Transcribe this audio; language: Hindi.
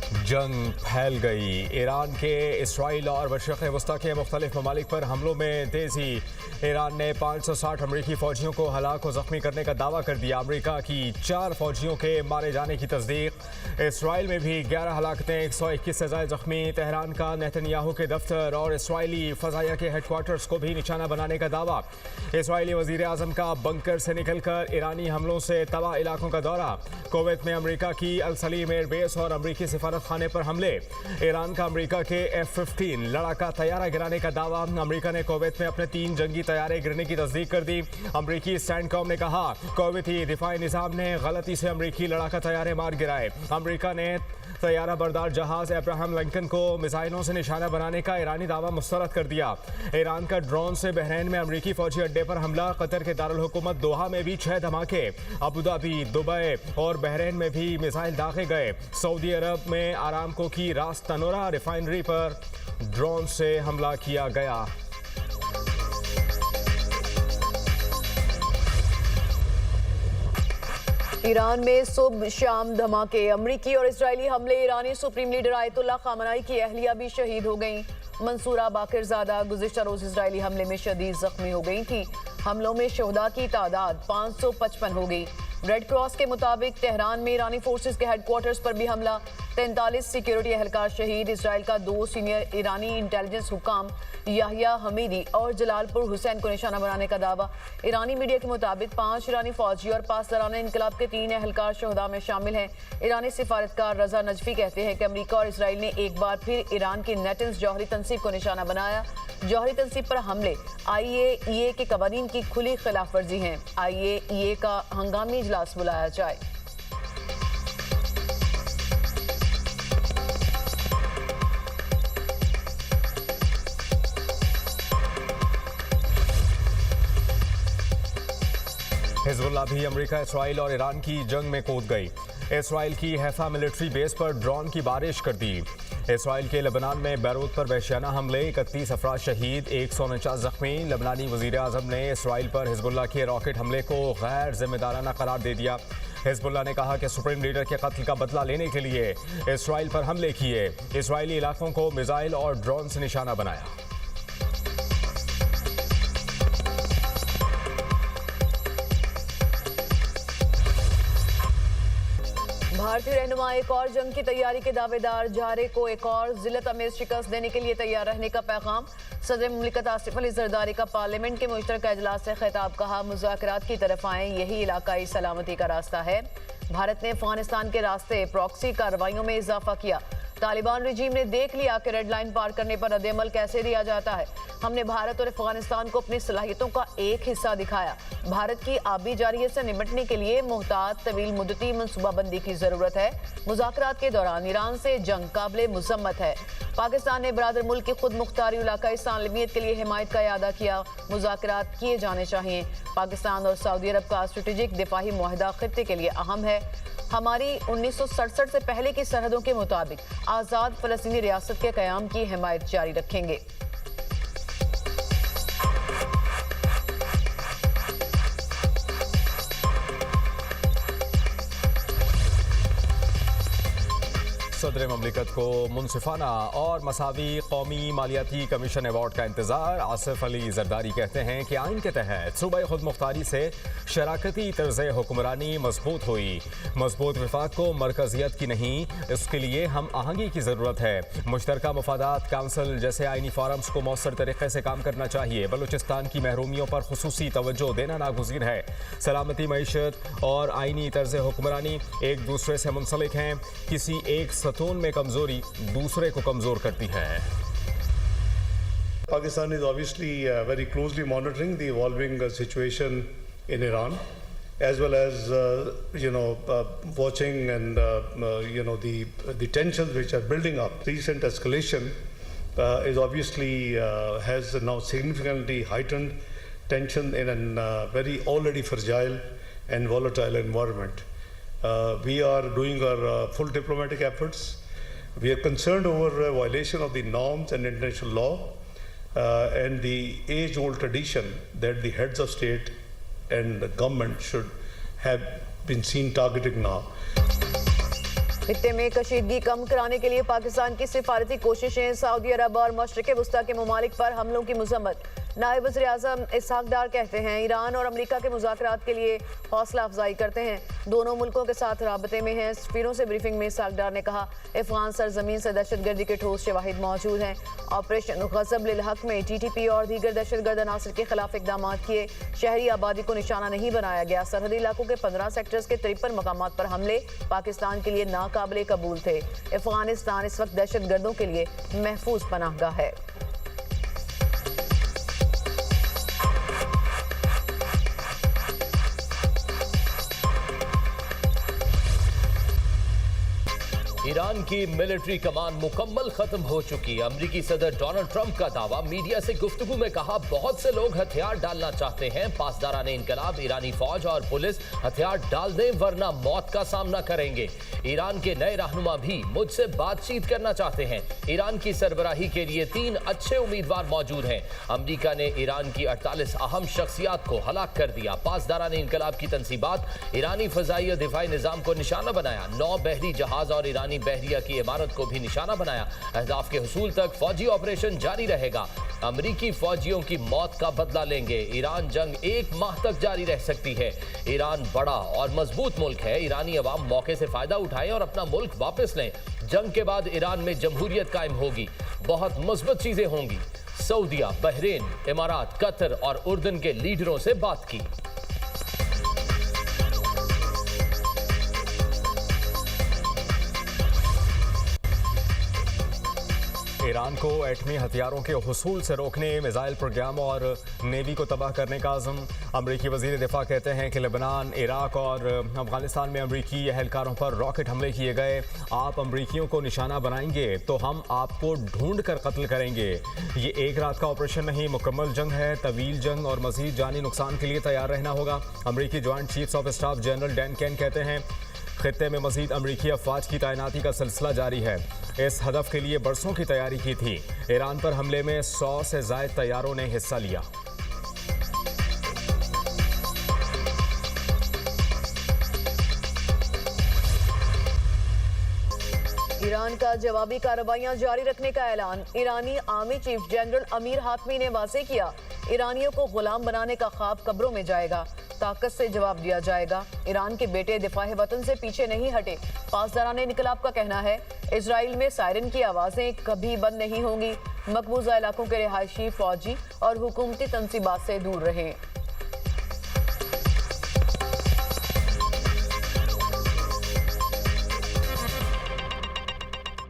जंग फैल गई। ईरान के इसराइल और मशरिक़ वस्ता के मुख्तलिफ ममालिक पर हमलों में तेज़ी। ईरान ने 560 अमरीकी फ़ौजियों को हलाक व ज़ख्मी करने का दावा कर दिया। अमरीका की 4 फ़ौजियों के मारे जाने की तस्दीक। इसराइल में भी 11 हलाकतें, 121 से ज़ायद ज़ख्मी। तेहरान का नेतन्याहू के दफ्तर और इसराइली फ़ज़ाइया के हेडक्वार्टर्स को भी निशाना बनाने का दावा। इसराइली वज़ीर आज़म का बंकर से निकलकर ईरानी हमलों से तबाह इलाकों का दौरा। कुवैत में अमरीका की अल सलीम एयरबेस और अमरीकी सिफारत खाने पर हमले। ईरान का अमरीका के F-15 लड़ाका तैयारा गिराने का दावा। अमरीका ने कुवैत में अपने 3 जंगी तैयारे गिरने की तस्दीक कर दी। अमरीकी स्टैंडकॉम ने कहा कुवैती दिफाई निज़ाम ने गलती से अमरीकी लड़ाका तैयारे मार गिराए। अमरीका ने तैयारा बरदार जहाज अब्राहम लिंकन को मिसाइलों से निशाना बनाने का ईरानी दावा मुस्तरद कर दिया। ईरान का ड्रोन से बहरीन में अमरीकी फौजी अड्डे पर हमला। कतर के दारुल हुकूमत दोहा में भी 6 धमाके। अबू धाबी, दुबई और बहरीन में भी मिसाइल दागे गए। सऊदी अरब में आरामको की रास तनोरा रिफाइनरी पर ड्रोन से हमला किया गया। ईरान में सुबह शाम धमाके। अमरीकी और इजरायली हमले। ईरानी सुप्रीम लीडर आयतुल्ला खामनाई की अहलिया भी शहीद हो गईं। मंसूरा बाकिरजादा गुज़िश्ता रोज इजरायली हमले में शदीद जख्मी हो गई थी। हमलों में शहदा की तादाद 555 हो गई। रेड क्रॉस के मुताबिक तेहरान में ईरानी फोर्सेस के हेडक्वार्टर्स पर भी हमला। 43 सिक्योरिटी एहलकार शहीद। इसराइल का 2 सीनियर ईरानी इंटेलिजेंस हुकाम याहिया हमीदी और जलालपुर हुसैन को निशाना बनाने का दावा। ईरानी मीडिया के मुताबिक 5 ईरानी फौजी और पासदारान इनकलाब के 3 एहलकार शहदा में शामिल हैं। ईरानी सिफारतकार रजा नजफी कहते हैं कि अमरीका और इसराइल ने एक बार फिर ईरान की नेटेंस जौहरी तनसीब को निशाना बनाया। जौहरी तनसीब पर हमले IAEA के कवानीन की खुली खिलाफ वर्जी है। IAEA का हंगामी इजलास बुलाया जाए। हिजबुल्लाह भी अमरीका, इसराइल और ईरान की जंग में कूद गई। इसराइल की हैफा मिलिट्री बेस पर ड्रोन की बारिश कर दी। इसराइल के लेबनान में बैरूत पर वहशियाना हमले। 31 अफराद शहीद, 149 जख्मी। लेबनानी वज़ीर आज़म ने इसराइल पर हिजबुल्लाह के रॉकेट हमले को गैर जिम्मेदाराना करार दे दिया। हिजबुल्लाह ने कहा कि सुप्रीम लीडर के कत्ल का बदला लेने के लिए इसराइल पर हमले किए। इसराइली इलाकों को मिसाइल और ड्रोन से निशाना बनाया। भारतीय रहनुमा एक और जंग की तैयारी के दावेदार। जारे को एक और जिल्लत अमेज शिकस्त देने के लिए तैयार रहने का पैगाम। सदर मुमलिकत आसिफ अली जरदारी का पार्लियामेंट के मुश्तरका इजलास से खिताब। कहा मुज़ाकरात की तरफ आएं, यही इलाकाई सलामती का रास्ता है। भारत ने अफगानिस्तान के रास्ते प्रॉक्सी कार्रवाइयों में इजाफा किया। तालिबान रजीम ने देख लिया कि रेड लाइन पार करने पर रद्द-ए-अमल कैसे दिया जाता है। हमने भारत और अफगानिस्तान को अपनी सलाहियतों का एक हिस्सा दिखाया। भारत की आबी जारियत से निपटने के लिए मुहतात तवील मुद्दती मनसूबाबंदी की जरूरत है। मुज़ाकरात के दौरान ईरान से जंग काबिले मुज़म्मत है। पाकिस्तान ने बरादर मुल्क की खुद मुख्तारी इलाकाई सालमियत के लिए हिमायत का इरादा किया। मुज़ाकरात किए जाने चाहिए। पाकिस्तान और सऊदी अरब का स्ट्रेटेजिक दिफाही मुआहदा खित्ते के लिए अहम है। हमारी 1967 से पहले की सरहदों के मुताबिक आज़ाद फ़लस्तीनी रियासत के क़याम की हिमायत जारी रखेंगे। सदर ममलिकत को मुनसिफाना और मसावी कौमी मालियाती कमीशन अवार्ड का इंतजार। आसिफ अली जरदारी कहते हैं कि आइन के तहत सूबाई खुद मुख्तारी से शराकती तर्ज हुक्मरानी मजबूत हुई। मजबूत विफाक को मरकजियत की नहीं, इसके लिए हम आहंगी की ज़रूरत है। मुश्तरका मफादात काउंसिल जैसे आइनी फॉरम्स को मौसर तरीके से काम करना चाहिए। बलूचिस्तान की महरूमियों पर खुसूसी तवज्जो देना नागुज़ीर है। सलामती, मईशत और आइनी तर्ज हुक्मरानी एक दूसरे से मुंसलिक हैं। किसी एक सतून में कमजोरी दूसरे को कमजोर करती है। Pakistan is obviously very closely monitoring the evolving situation in Iran, as well as watching and the tensions which are building up. Recent escalation is obviously has now significantly heightened tension in a very already fragile and volatile environment. We are doing our full diplomatic efforts. We are concerned over a violation of the norms and international law and the age-old tradition that the heads of state and the government should have been seen targeting now. खित्ते में कशीदगी कम कराने के लिए पाकिस्तान की सिफारती कोशिशें, सऊदी अरब और मशरिक़ वस्ता के ममालिक पर हमलों की मजम्मत। नायब वज़ीर आज़म इसहाक डार कहते हैं ईरान और अमरीका के मुज़ाकरात के लिए हौसला अफजाई करते हैं, दोनों मुल्कों के साथ राबते में हैं। सफीरों से ब्रीफिंग में इसहाक डार ने कहा अफगान सरजमीन से दहशतगर्दी के ठोस शवाहिद मौजूद हैं। ऑपरेशन ग़ज़ब लिल हक़ में TTP और दीगर दहशतगर्द अनासर के खिलाफ इक़दाम किए, शहरी आबादी को निशाना नहीं बनाया गया। सरहदी इलाकों के 15 सेक्टर्स के 53 मकामात पर हमले पाकिस्तान के लिए नाकाबिले कबूल थे। अफगानिस्तान इस वक्त दहशतगर्दों के लिए महफूज पनाहगाह है। ईरान की मिलिट्री कमान मुकम्मल खत्म हो चुकी है। अमेरिकी सदर डोनाल्ड ट्रंप का दावा, मीडिया से गुफ्तगू में कहा बहुत से लोग हथियार डालना चाहते हैं। पासदाराने इनकलाब, ईरानी फौज और पुलिस हथियार डाल दें वरना मौत का सामना करेंगे। ईरान के नए रहनुमा भी मुझसे बातचीत करना चाहते हैं। ईरान की सरबराही के लिए 3 अच्छे उम्मीदवार मौजूद हैं। अमेरिका ने ईरान की 48 अहम शख्सियात को हलाक कर दिया। पासदाराने इनकलाब की तंसीबात, ईरानी फजाई और दिफाई निजाम को निशाना बनाया। 9 बहरी जहाज और ईरानी बहरिया की इमारत को भी निशाना बनाया। अहदाफ के हुसूल तक फौजी ऑपरेशन जारी रहेगा। अमरीकी फौजियों की मौत का बदला लेंगे। ईरान जंग 1 माह तक जारी रह सकती है। ईरान बड़ा और मजबूत मुल्क है। ईरानी अवाम मौके से फायदा उठाएं और अपना मुल्क वापस लें। जंग के बाद ईरान में जमहूरियत कायम होगी, बहुत मुस्बत चीजें होंगी। सऊदिया, बहरीन, इमारात, कतर और उर्दन के लीडरों से बात की। ईरान को एटमी हथियारों के हुसूल से रोकने, मिसाइल प्रोग्राम और नेवी को तबाह करने का आज़म। अमरीकी वज़ीर दिफा कहते हैं कि लेबनान, इराक और अफगानिस्तान में अमरीकी एहलकारों पर रॉकेट हमले किए गए। आप अमरीकियों को निशाना बनाएंगे तो हम आपको ढूंढ कर कत्ल करेंगे। ये एक रात का ऑपरेशन नहीं, मुकम्मल जंग है। तवील जंग और मज़ीद जानी नुकसान के लिए तैयार रहना होगा। अमरीकी joint chiefs of staff general Dan Caine कहते हैं खित्ते में मज़ीद अमरीकी अफवाज की तैनाती का सिलसिला जारी है। इस हदफ के लिए बरसों की तैयारी की थी। ईरान पर हमले में 100 से ज़ायद तैयारों ने हिस्सा लिया। ईरान का जवाबी कार्रवाइयां जारी रखने का ऐलान। ईरानी army chief general Amir Hatami ने वाज़ेह किया, ईरानियों को गुलाम बनाने का ख्वाब कब्रों में जाएगा, ताकत से जवाब दिया जाएगा। ईरान के बेटे दिफाए वतन से पीछे नहीं हटे। पासदाराने इनकलाब का कहना है इजराइल में सायरन की आवाजें कभी बंद नहीं होंगी। मकबूजा इलाकों के रिहायशी, फौजी और हुकूमती तंसीबात से दूर रहें।